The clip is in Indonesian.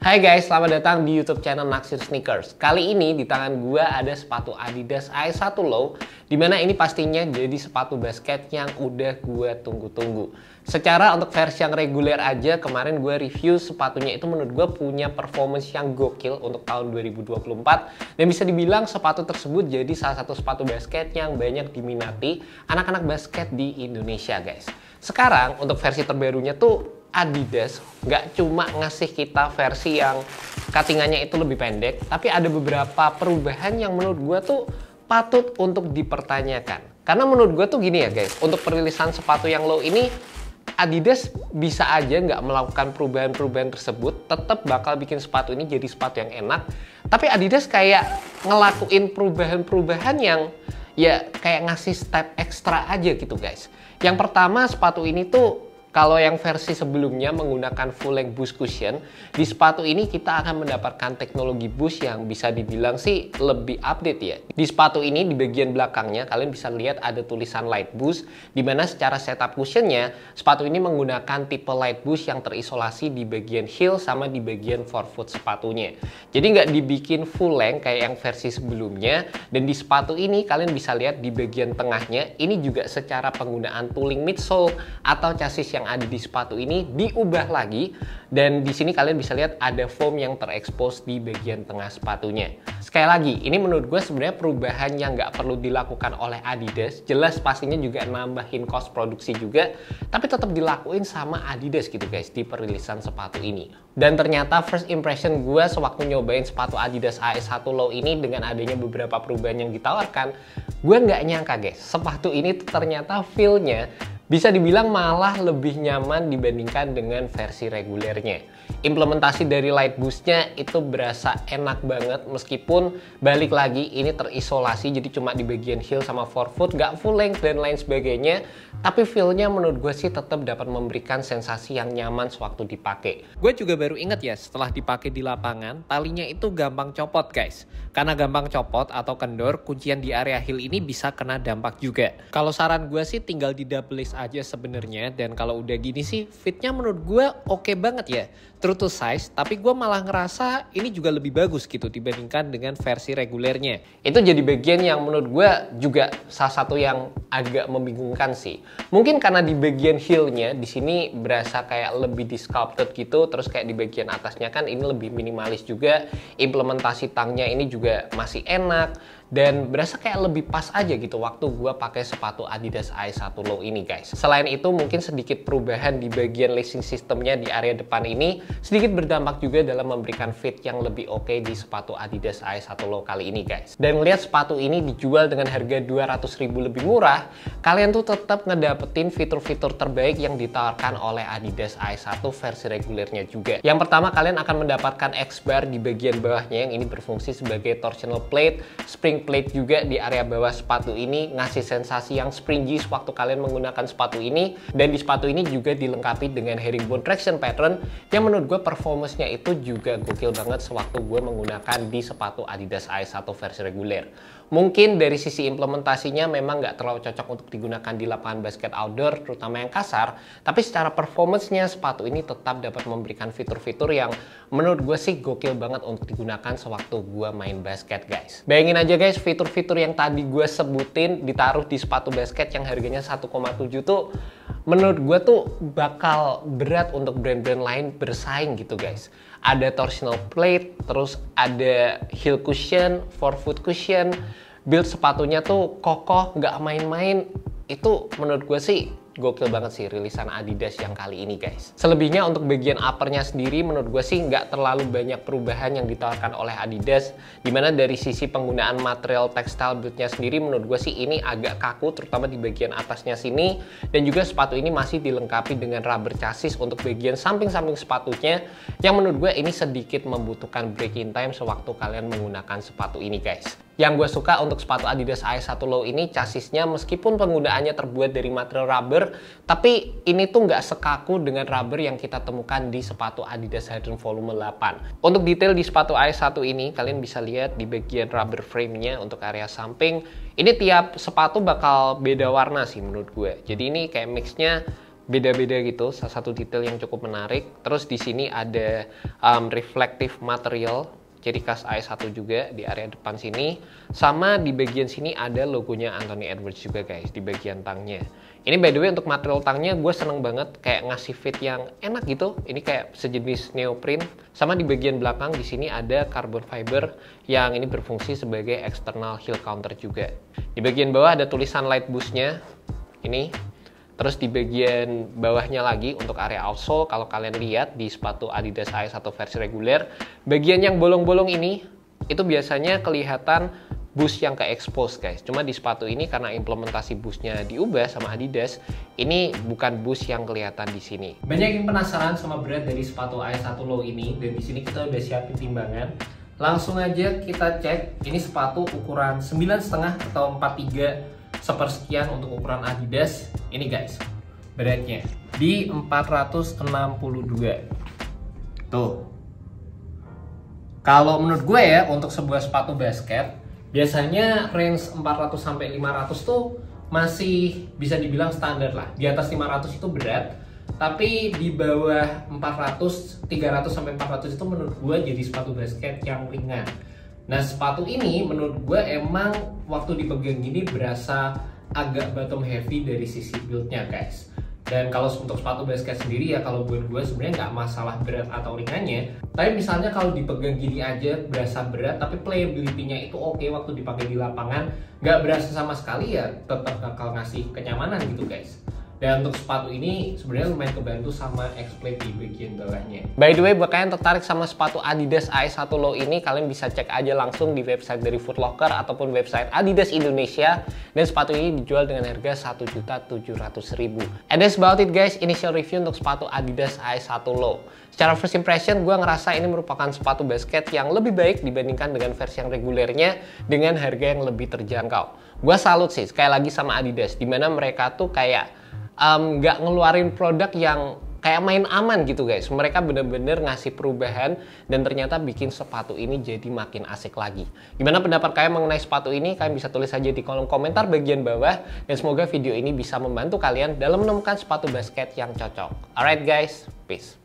Hai guys, selamat datang di YouTube channel Naksir Sneakers. Kali ini di tangan gue ada sepatu Adidas AS1 Low, dimana ini pastinya jadi sepatu basket yang udah gue tunggu-tunggu. Secara untuk versi yang reguler aja, kemarin gue review sepatunya itu menurut gue punya performance yang gokil untuk tahun 2024. Dan bisa dibilang sepatu tersebut jadi salah satu sepatu basket yang banyak diminati anak-anak basket di Indonesia guys. Sekarang untuk versi terbarunya tuh Adidas nggak cuma ngasih kita versi yang cuttingannya itu lebih pendek, tapi ada beberapa perubahan yang menurut gue tuh patut untuk dipertanyakan. Karena menurut gue tuh gini ya guys, untuk perilisan sepatu yang low ini, Adidas bisa aja nggak melakukan perubahan-perubahan tersebut, tetap bakal bikin sepatu ini jadi sepatu yang enak. Tapi Adidas kayak ngelakuin perubahan-perubahan yang ya kayak ngasih step ekstra aja gitu guys. Yang pertama, sepatu ini tuh kalau yang versi sebelumnya menggunakan full length boost cushion, di sepatu ini kita akan mendapatkan teknologi boost yang bisa dibilang sih lebih update ya. Di sepatu ini di bagian belakangnya kalian bisa lihat ada tulisan light boost, dimana secara setup cushionnya sepatu ini menggunakan tipe light boost yang terisolasi di bagian heel sama di bagian forefoot sepatunya. Jadi nggak dibikin full length kayak yang versi sebelumnya. Dan di sepatu ini kalian bisa lihat di bagian tengahnya ini juga secara penggunaan tooling midsole atau chassis yang ada di sepatu ini diubah lagi, dan di sini kalian bisa lihat ada foam yang terekspos di bagian tengah sepatunya. Sekali lagi, ini menurut gue sebenarnya perubahan yang nggak perlu dilakukan oleh Adidas. Jelas pastinya juga nambahin cost produksi juga, tapi tetap dilakuin sama Adidas gitu guys di perilisan sepatu ini. Dan ternyata first impression gue sewaktu nyobain sepatu Adidas AS1 Low ini dengan adanya beberapa perubahan yang ditawarkan, gue nggak nyangka guys, sepatu ini tuh ternyata feel-nya bisa dibilang malah lebih nyaman dibandingkan dengan versi regulernya. Implementasi dari light boost-nya itu berasa enak banget, meskipun balik lagi ini terisolasi jadi cuma di bagian heel sama forefoot, nggak full length dan lain sebagainya. Tapi feel-nya menurut gue sih tetap dapat memberikan sensasi yang nyaman sewaktu dipakai. Gue juga baru inget ya, setelah dipakai di lapangan, talinya itu gampang copot guys. Karena gampang copot atau kendor, kuncian di area heel ini bisa kena dampak juga. Kalau saran gue sih tinggal di double lace aja sebenarnya, dan kalau udah gini sih fitnya menurut gue oke banget ya, true to size. Tapi gue malah ngerasa ini juga lebih bagus gitu dibandingkan dengan versi regulernya. Itu jadi bagian yang menurut gue juga salah satu yang agak membingungkan sih. Mungkin karena di bagian heelnya di sini berasa kayak lebih di sculpted gitu, terus kayak di bagian atasnya kan ini lebih minimalis juga. Implementasi tangnya ini juga masih enak dan berasa kayak lebih pas aja gitu waktu gue pakai sepatu Adidas AS1 Low ini guys. Selain itu mungkin sedikit perubahan di bagian lacing sistemnya di area depan ini sedikit berdampak juga dalam memberikan fit yang lebih oke di sepatu Adidas AS1 Low kali ini guys. Dan ngelihat sepatu ini dijual dengan harga 200.000 lebih murah, kalian tuh tetap ngedapetin fitur-fitur terbaik yang ditawarkan oleh Adidas AS1 versi regulernya juga. Yang pertama, kalian akan mendapatkan X-bar di bagian bawahnya yang ini berfungsi sebagai torsional plate, spring plate juga di area bawah sepatu ini, ngasih sensasi yang springy waktu kalian menggunakan sepatu ini. Dan di sepatu ini juga dilengkapi dengan herringbone traction pattern yang menurut gue performance-nya itu juga gokil banget sewaktu gue menggunakan di sepatu Adidas AS1 versi reguler. Mungkin dari sisi implementasinya memang nggak terlalu cocok untuk digunakan di lapangan basket outdoor, terutama yang kasar, tapi secara performance-nya sepatu ini tetap dapat memberikan fitur-fitur yang menurut gue sih gokil banget untuk digunakan sewaktu gue main basket guys. Bayangin aja guys, fitur-fitur yang tadi gue sebutin ditaruh di sepatu basket yang harganya 1,7 tuh menurut gue tuh bakal berat untuk brand-brand lain bersaing gitu guys. Ada torsional plate, terus ada heel cushion, forefoot cushion, build sepatunya tuh kokoh, nggak main-main. Itu menurut gue sih gokil banget sih rilisan Adidas yang kali ini guys. Selebihnya untuk bagian uppernya sendiri menurut gue sih nggak terlalu banyak perubahan yang ditawarkan oleh Adidas, dimana dari sisi penggunaan material textile buildnya sendiri menurut gue sih ini agak kaku, terutama di bagian atasnya sini. Dan juga sepatu ini masih dilengkapi dengan rubber chassis untuk bagian samping-samping sepatunya, yang menurut gue ini sedikit membutuhkan break-in time sewaktu kalian menggunakan sepatu ini guys. Yang gue suka untuk sepatu Adidas AS1 Low ini, chassisnya meskipun penggunaannya terbuat dari material rubber, tapi ini tuh nggak sekaku dengan rubber yang kita temukan di sepatu Adidas Hadron Volume 8. Untuk detail di sepatu AS1 ini, kalian bisa lihat di bagian rubber frame-nya untuk area samping. Ini tiap sepatu bakal beda warna sih menurut gue. Jadi ini kayak mix-nya beda-beda gitu, salah satu detail yang cukup menarik. Terus di sini ada reflective material, ciri khas AE1 juga di area depan sini. Sama di bagian sini ada logonya Anthony Edwards juga guys, di bagian tangnya. Ini by the way untuk material tangnya gue seneng banget, kayak ngasih fit yang enak gitu. Ini kayak sejenis neoprene. Sama di bagian belakang di sini ada carbon fiber yang ini berfungsi sebagai external heel counter juga. Di bagian bawah ada tulisan light boost-nya. Ini. Terus di bagian bawahnya lagi untuk area outsole, kalau kalian lihat di sepatu Adidas AE1 versi reguler, bagian yang bolong-bolong ini itu biasanya kelihatan boost yang ke-expose guys. Cuma di sepatu ini karena implementasi boostnya diubah sama Adidas, ini bukan boost yang kelihatan di sini. Banyak yang penasaran sama berat dari sepatu AE1 Low ini, dan di sini kita udah siapin timbangan. Langsung aja kita cek. Ini sepatu ukuran 9,5 atau 43 sepersekian untuk ukuran Adidas. Ini guys, beratnya di 462. Tuh. Kalau menurut gue ya, untuk sebuah sepatu basket, biasanya range 400 sampai 500 tuh masih bisa dibilang standar lah. Di atas 500 itu berat, tapi di bawah 400, 300 sampai 400 itu menurut gue jadi sepatu basket yang ringan. Nah, sepatu ini menurut gue emang waktu dipegang gini berasa agak bottom heavy dari sisi build-nya guys. Dan kalau untuk sepatu basket sendiri ya, kalau buat gue sebenarnya nggak masalah berat atau ringannya. Tapi misalnya kalau dipegang gini aja berasa berat, tapi playability-nya itu oke waktu dipakai di lapangan, nggak berasa sama sekali, ya tetap bakal ngasih kenyamanan gitu guys. Dan untuk sepatu ini sebenarnya lumayan kebantu sama X-Plate di bagian bawahnya. By the way, buat kalian tertarik sama sepatu Adidas AE1 Low ini, kalian bisa cek aja langsung di website dari Foot Locker ataupun website Adidas Indonesia. Dan sepatu ini dijual dengan harga 1.700.000. And that's about it guys, initial review untuk sepatu Adidas AE1 Low. Secara first impression, gue ngerasa ini merupakan sepatu basket yang lebih baik dibandingkan dengan versi yang regulernya dengan harga yang lebih terjangkau. Gue salut sih, sekali lagi sama Adidas, dimana mereka tuh kayak nggak ngeluarin produk yang kayak main aman gitu guys. Mereka bener-bener ngasih perubahan dan ternyata bikin sepatu ini jadi makin asik lagi. Gimana pendapat kalian mengenai sepatu ini? Kalian bisa tulis aja di kolom komentar bagian bawah. Dan semoga video ini bisa membantu kalian dalam menemukan sepatu basket yang cocok. Alright guys, peace.